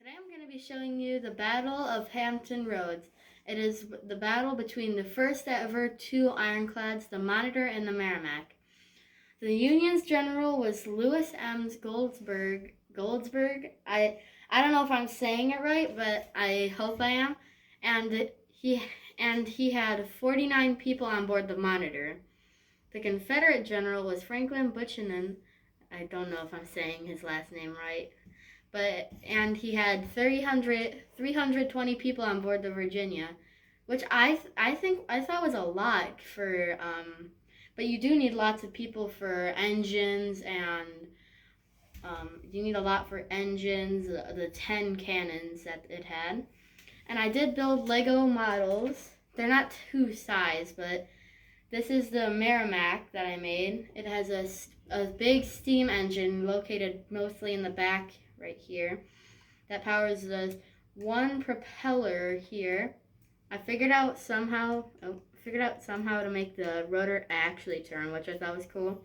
Today I'm going to be showing you the Battle of Hampton Roads. It is the battle between the first ever two ironclads, the Monitor and the Merrimack. The Union's general was Lewis M. Goldsberg. I don't know if I'm saying it right, but I hope I am. And he had 49 people on board the Monitor. The Confederate general was Franklin Buchanan. I don't know if I'm saying his last name right. And he had 320 people on board the Virginia, which I thought was a lot for but you do need lots of people for engines, and you need a lot for engines, the 10 cannons that it had. And I did build Lego models. They're not two size, but this is the Merrimack that I made. It has a big steam engine located mostly in the back right here that powers the one propeller here. I figured out somehow to make the rotor actually turn, which I thought was cool.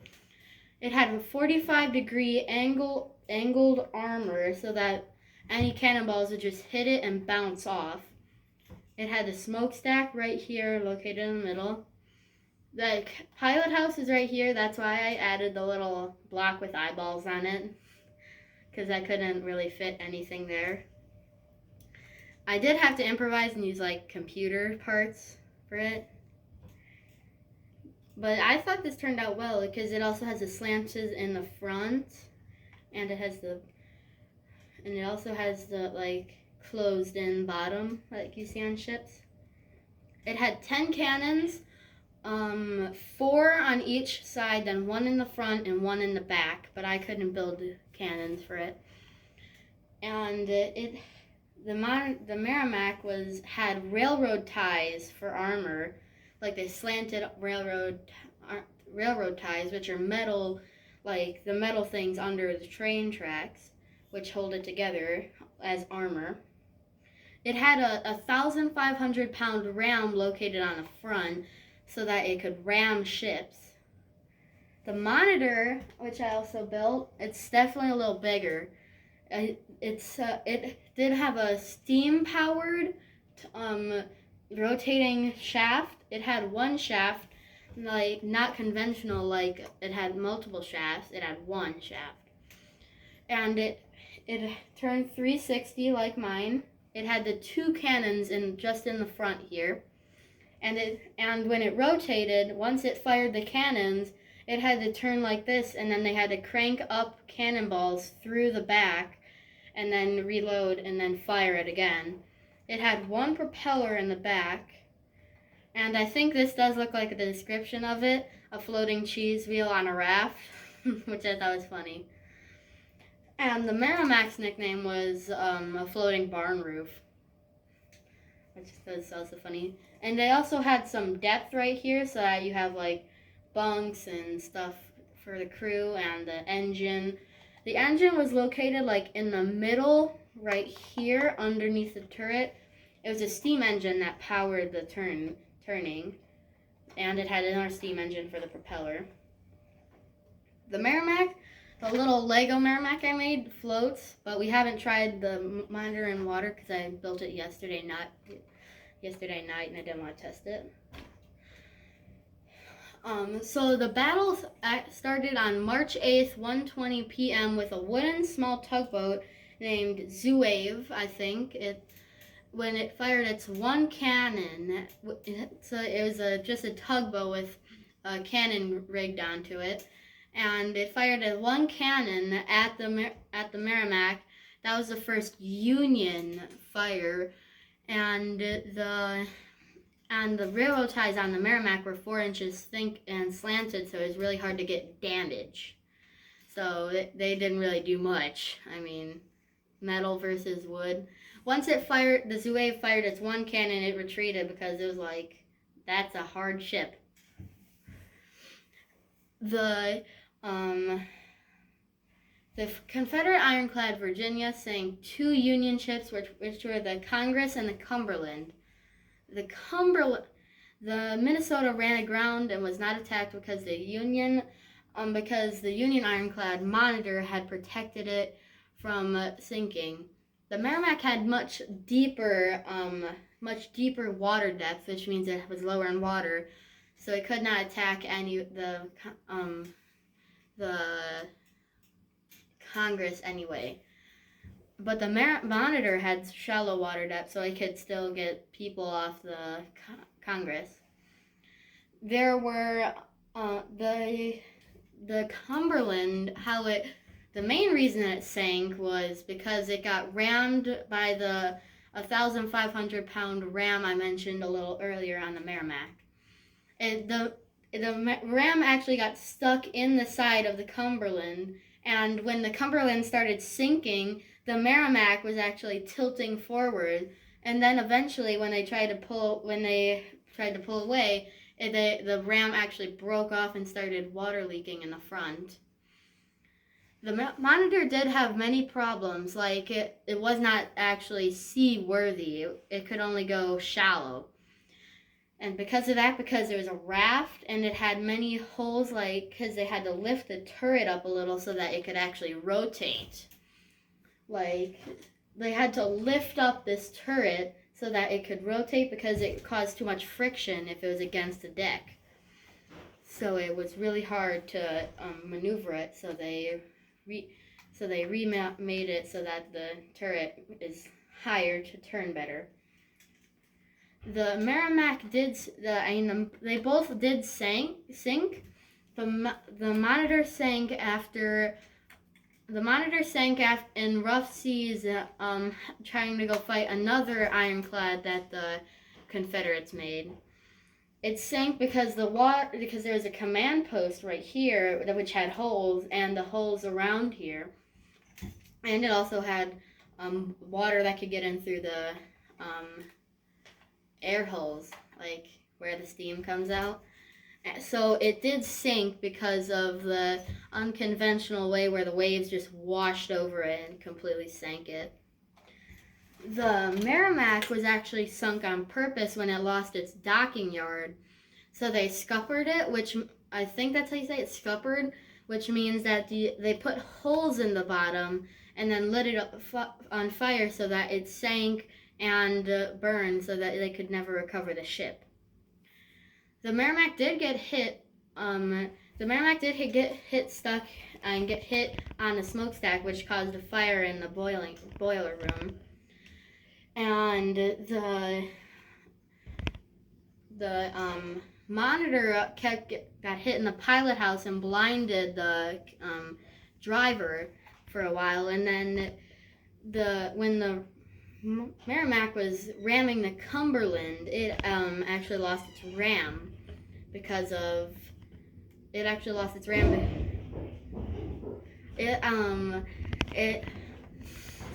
It had a 45-degree angled armor so that any cannonballs would just hit it and bounce off. It had a smokestack right here located in the middle. The pilot house is right here. That's why I added the little block with eyeballs on it, because I couldn't really fit anything there. I did have to improvise and use like computer parts for it. But I thought this turned out well because it also has the slanted in the front, and it also has the like closed in bottom like you see on ships. It had 10 cannons, 4 on each side, then 1 in the front and 1 in the back, but I couldn't build cannons for it. And the Merrimack had railroad ties for armor, like the slanted railroad ties, which are metal, like the metal things under the train tracks, which hold it together as armor. It had a 1,500-pound ram located on the front so that it could ram ships. The Monitor, which I also built, it's definitely a little bigger. It did have a steam-powered rotating shaft. It had one shaft, like not conventional, like it had multiple shafts. It had one shaft, and it turned 360 like mine. It had the 2 cannons just in the front here, and when it rotated, once it fired the cannons, it had to turn like this, and then they had to crank up cannonballs through the back, and then reload and then fire it again. It had 1 propeller in the back, and I think this does look like the description of it, a floating cheese wheel on a raft, which I thought was funny. And the Merrimack's nickname was a floating barn roof, which was also funny. And they also had some depth right here so that you have like bunks and stuff for the crew and the engine. The engine was located like in the middle right here underneath the turret. It was a steam engine that powered the turning, and it had another steam engine for the propeller. The Merrimack, the little Lego Merrimack I made, floats, but we haven't tried the Monitor in water because I built it yesterday night and I didn't want to test it. So the battle started on March 8th, 1:20 p.m. with a wooden small tugboat named Zouave, I think. When it fired its 1 cannon, so it was just a tugboat with a cannon rigged onto it, and it fired a 1 cannon at the Merrimack. That was the first Union fire, and the railroad ties on the Merrimack were 4 inches thick and slanted, so it was really hard to get damage. So they didn't really do much. I mean, metal versus wood. Once the Zouave fired its 1 cannon, it retreated because it was like, that's a hard ship. The Confederate ironclad Virginia sank 2 Union ships, which were the Congress and the Cumberland. The Minnesota ran aground and was not attacked because the Union ironclad Monitor had protected it from sinking. the Merrimack had much deeper water depth, which means it was lower in water, so it could not attack the Congress anyway. But the Monitor had shallow water depth, so it could still get people off the Congress. There were the Cumberland, the main reason it sank was because it got rammed by the 1,500-pound ram I mentioned a little earlier on the Merrimack. The ram actually got stuck in the side of the Cumberland, and when the Cumberland started sinking, the Merrimack was actually tilting forward, and then eventually when they tried to pull away, the ram actually broke off and started water leaking in the front. The Monitor did have many problems, like it was not actually seaworthy. It could only go shallow. And because of that, because it was a raft and it had many holes, because they had to lift the turret up a little so that it could actually rotate. They had to lift up this turret so that it could rotate because it caused too much friction if it was against the deck. So it was really hard to maneuver it, so they remade it so that the turret is higher to turn better. The Merrimack they both did sink. The Monitor sank in rough seas, trying to go fight another ironclad that the Confederates made. It sank because there was a command post right here which had holes, and the holes around here, and it also had water that could get in through the air holes, where the steam comes out. So it did sink because of the unconventional way where the waves just washed over it and completely sank it. The Merrimack was actually sunk on purpose when it lost its docking yard. So they scuppered it, which I think that's how you say it, scuppered, which means that they put holes in the bottom and then lit it up on fire so that it sank and burned so that they could never recover the ship. The Merrimack did get hit. Stuck and get hit on a smokestack, which caused a fire in the boiler room. And the Monitor got hit in the pilot house and blinded the driver for a while. And then when the Merrimack was ramming the Cumberland, it actually lost its ram because of it actually lost its ram.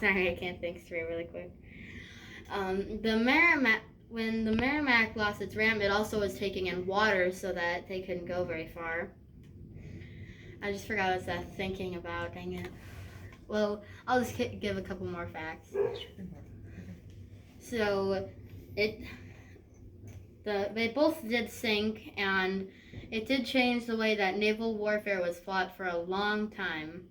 Sorry, I can't think straight really quick. When the Merrimack lost its ram, it also was taking in water so that they couldn't go very far. I just forgot what I was thinking about. Dang it. Well, I'll just give a couple more facts. So, they both did sink, and it did change the way that naval warfare was fought for a long time.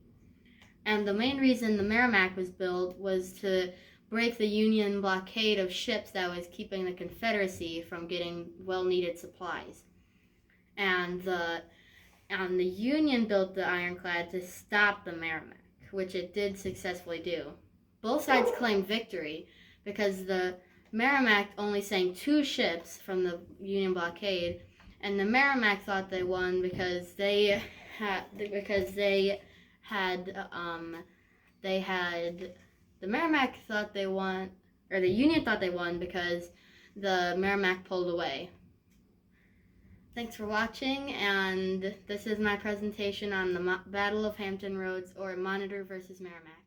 And the main reason the Merrimack was built was to break the Union blockade of ships that was keeping the Confederacy from getting well-needed supplies. And the Union built the ironclad to stop the Merrimack, which it did successfully do. Both sides claimed victory because the Merrimack only sank 2 ships from the Union blockade, and the Merrimack thought they won because the Merrimack thought they won, or the Union thought they won because the Merrimack pulled away. Thanks for watching, and this is my presentation on the Battle of Hampton Roads, or Monitor versus Merrimack.